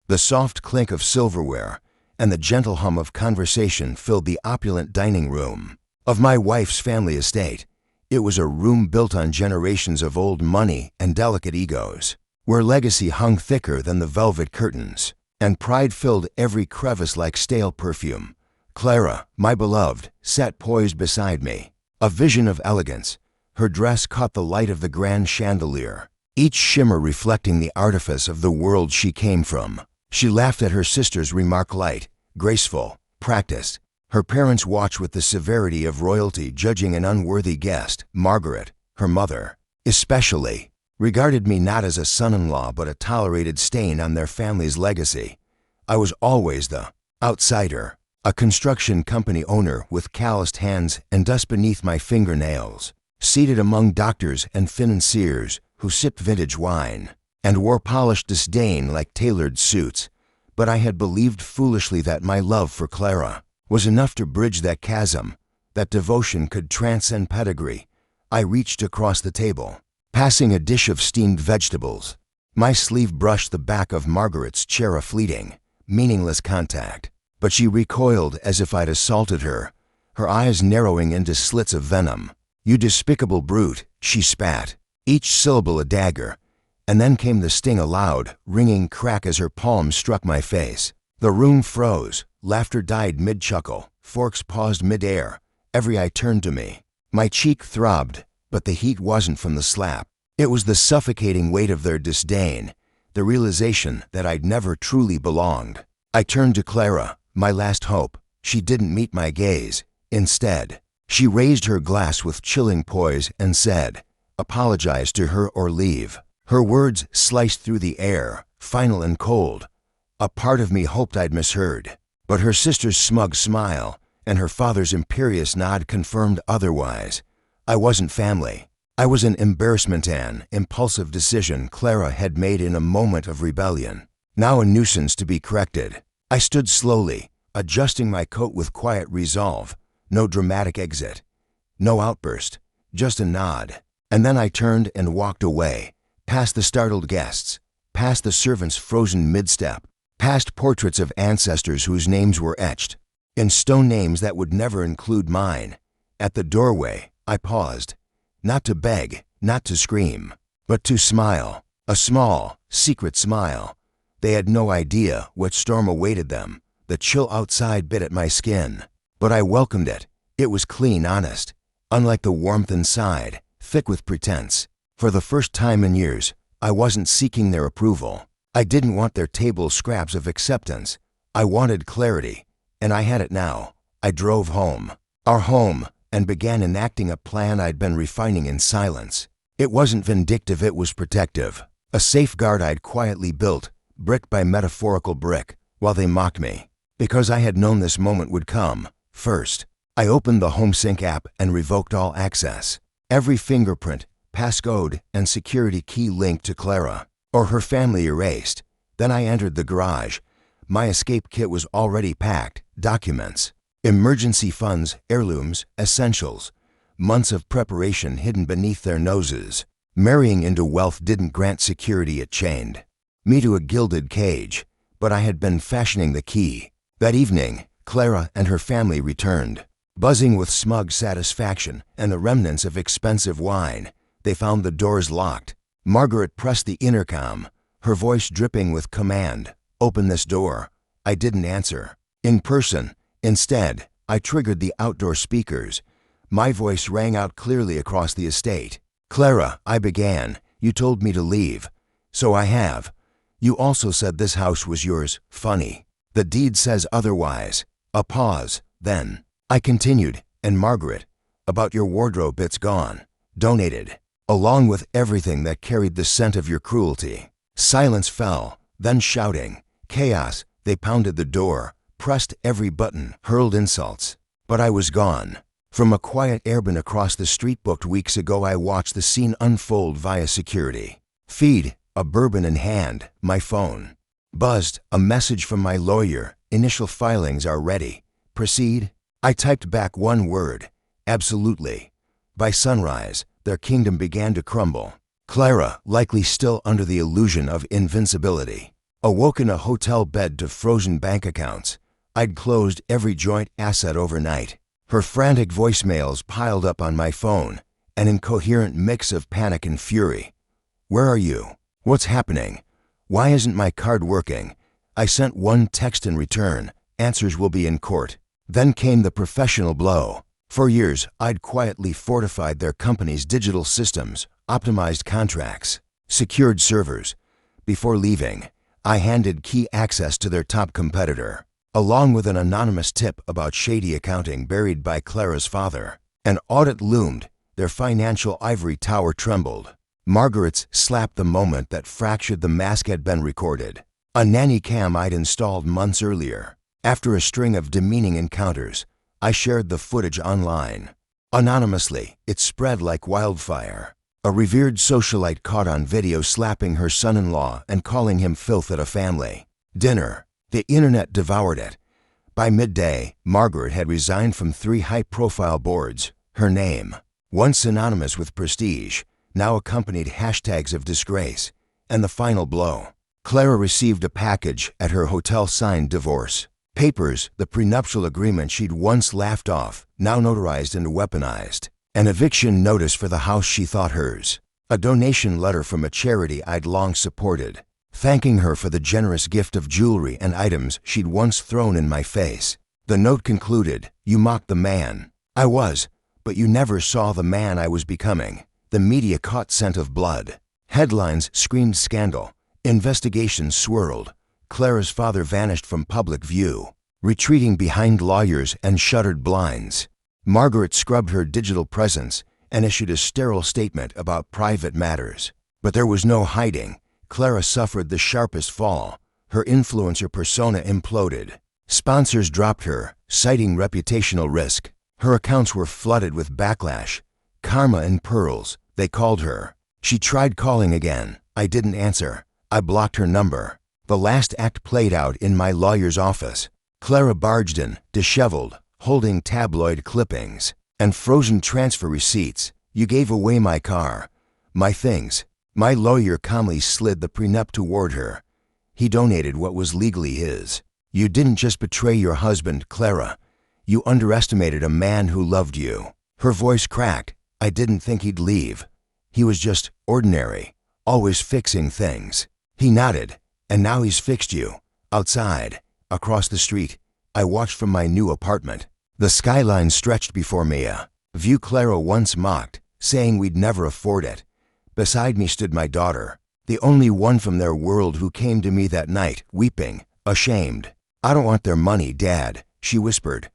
The soft clink of silverware and the gentle hum of conversation filled the opulent dining room of my wife's family estate. It was a room built on generations of old money and delicate egos, where legacy hung thicker than the velvet curtains, and pride filled every crevice like stale perfume. Clara, my beloved, sat poised beside me, a vision of elegance. Her dress caught the light of the grand chandelier, each shimmer reflecting the artifice of the world she came from. She laughed at her sister's remark, light, graceful, practiced. Her parents watched with the severity of royalty judging an unworthy guest. Margaret, her mother, especially, regarded me not as a son-in-law but a tolerated stain on their family's legacy. I was always the outsider, a construction company owner with calloused hands and dust beneath my fingernails, seated among doctors and financiers who sipped vintage wine and wore polished disdain like tailored suits. But I had believed foolishly that my love for Clara was enough to bridge that chasm, that devotion could transcend pedigree. I reached across the table, passing a dish of steamed vegetables. My sleeve brushed the back of Margaret's chair, a fleeting, meaningless contact, but she recoiled as if I'd assaulted her, her eyes narrowing into slits of venom. "You despicable brute," she spat, each syllable a dagger. And then came the sting, a loud, ringing crack as her palm struck my face. The room froze, laughter died mid-chuckle, forks paused mid-air, every eye turned to me. My cheek throbbed, but the heat wasn't from the slap. It was the suffocating weight of their disdain, the realization that I'd never truly belonged. I turned to Clara, my last hope. She didn't meet my gaze. Instead, she raised her glass with chilling poise and said, "Apologize to her or leave." Her words sliced through the air, final and cold. A part of me hoped I'd misheard, but her sister's smug smile and her father's imperious nod confirmed otherwise. I wasn't family. I was an embarrassment, an impulsive decision Clara had made in a moment of rebellion, now a nuisance to be corrected. I stood slowly, adjusting my coat with quiet resolve. No dramatic exit, no outburst, just a nod. And then I turned and walked away, past the startled guests, past the servants frozen mid-step, past portraits of ancestors whose names were etched in stone, names that would never include mine. At the doorway, I paused, not to beg, not to scream, but to smile, a small, secret smile. They had no idea what storm awaited them. The chill outside bit at my skin, but I welcomed it. It was clean, honest, unlike the warmth inside, thick with pretense. For the first time in years, I wasn't seeking their approval. I didn't want their table scraps of acceptance. I wanted clarity, and I had it now. I drove home, our home, and began enacting a plan I'd been refining in silence. It wasn't vindictive, it was protective. A safeguard I'd quietly built, brick by metaphorical brick, while they mocked me. Because I had known this moment would come. First, I opened the HomeSync app and revoked all access. Every fingerprint, passcode, and security key linked to Clara or her family erased. Then I entered the garage. My escape kit was already packed. Documents, emergency funds, heirlooms, essentials. Months of preparation hidden beneath their noses. Marrying into wealth didn't grant security, it chained me to a gilded cage. But I had been fashioning the key. That evening, Clara and her family returned, buzzing with smug satisfaction and the remnants of expensive wine. They found the doors locked. Margaret pressed the intercom, her voice dripping with command. "Open this door." I didn't answer. In person, instead, I triggered the outdoor speakers. My voice rang out clearly across the estate. "Clara," I began, "you told me to leave. So I have. You also said this house was yours. Funny. The deed says otherwise." A pause. Then I continued, "And Margaret, about your wardrobe, it's gone. Donated. Along with everything that carried the scent of your cruelty." Silence fell, then shouting, chaos. They pounded the door, pressed every button, hurled insults. But I was gone. From a quiet airbin across the street booked weeks ago, I watched the scene unfold via security feed, a bourbon in hand, my phone. Buzzed, a message from my lawyer. "Initial filings are ready. Proceed." I typed back one word, "Absolutely." By sunrise, their kingdom began to crumble. Clara, likely still under the illusion of invincibility, Awoke in a hotel bed to frozen bank accounts. I'd closed every joint asset overnight. Her frantic voicemails piled up on my phone, an incoherent mix of panic and fury. Where are you? What's happening? Why isn't my card working? I sent one text in return. Answers will be in court. Then came the professional blow. For years, I'd quietly fortified their company's digital systems, optimized contracts, secured servers. Before leaving, I handed key access to their top competitor, along with an anonymous tip about shady accounting buried by Clara's father. An audit loomed. Their financial ivory tower trembled. Margaret's slapped the moment that fractured the mask had been recorded. A nanny cam I'd installed months earlier. After a string of demeaning encounters, I shared the footage online. Anonymously, it spread like wildfire. A revered socialite caught on video slapping her son-in-law and calling him filth at a family dinner. The internet devoured it. By midday, Margaret had resigned from 3 high-profile boards. Her name, once synonymous with prestige, now accompanied hashtags of disgrace. And the final blow. Clara received a package at her hotel signed divorce. Papers, the prenuptial agreement she'd once laughed off, now notarized and weaponized. An eviction notice for the house she thought hers. A donation letter from a charity I'd long supported, thanking her for the generous gift of jewelry and items she'd once thrown in my face. The note concluded, "You mocked the man I was, but you never saw the man I was becoming." The media caught scent of blood. Headlines screamed scandal. Investigations swirled. Clara's father vanished from public view, retreating behind lawyers and shuttered blinds. Margaret scrubbed her digital presence and issued a sterile statement about private matters. But there was no hiding. Clara suffered the sharpest fall. Her influencer persona imploded. Sponsors dropped her, citing reputational risk. Her accounts were flooded with backlash. Karma and pearls, they called her. She tried calling again. I didn't answer. I blocked her number. The last act played out in my lawyer's office. Clara barged in, disheveled, holding tabloid clippings and frozen transfer receipts. "You gave away my car, my things." My lawyer calmly slid the prenup toward her. "He donated what was legally his." "You didn't just betray your husband, Clara. You underestimated a man who loved you." Her voice cracked. "I didn't think he'd leave. He was just ordinary, always fixing things." He nodded. "And now he's fixed you. Outside, across the street." I watched from my new apartment. The skyline stretched before me, a view Clara once mocked, saying we'd never afford it. Beside me stood my daughter, the only one from their world who came to me that night, weeping, ashamed. "I don't want their money, Dad," she whispered.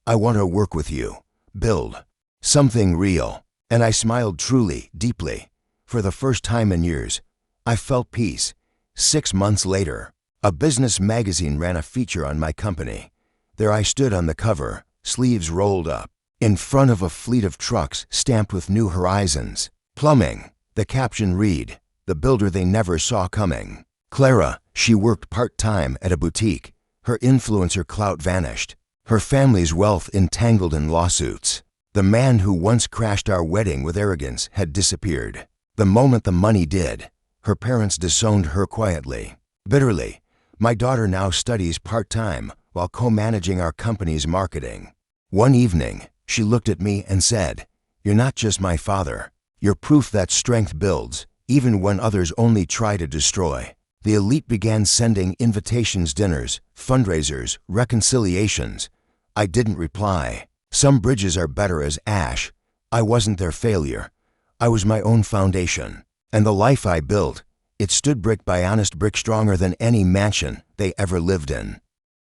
"I want to work with you, build something real." And I smiled truly, deeply. For the first time in years, I felt peace. 6 months later, a business magazine ran a feature on my company. There I stood on the cover, sleeves rolled up, in front of a fleet of trucks stamped with New Horizons. Plumbing. The caption read, "The builder they never saw coming." Clara, she worked part-time at a boutique. Her influencer clout vanished. Her family's wealth entangled in lawsuits. The man who once crashed our wedding with arrogance had disappeared. The moment the money did, her parents disowned her quietly. Bitterly, my daughter now studies part-time while co-managing our company's marketing. One evening, she looked at me and said, "You're not just my father. You're proof that strength builds, even when others only try to destroy." The elite began sending invitations, dinners, fundraisers, reconciliations. I didn't reply. Some bridges are better as ash. I wasn't their failure. I was my own foundation. And the life I built, it stood brick by honest brick, stronger than any mansion they ever lived in.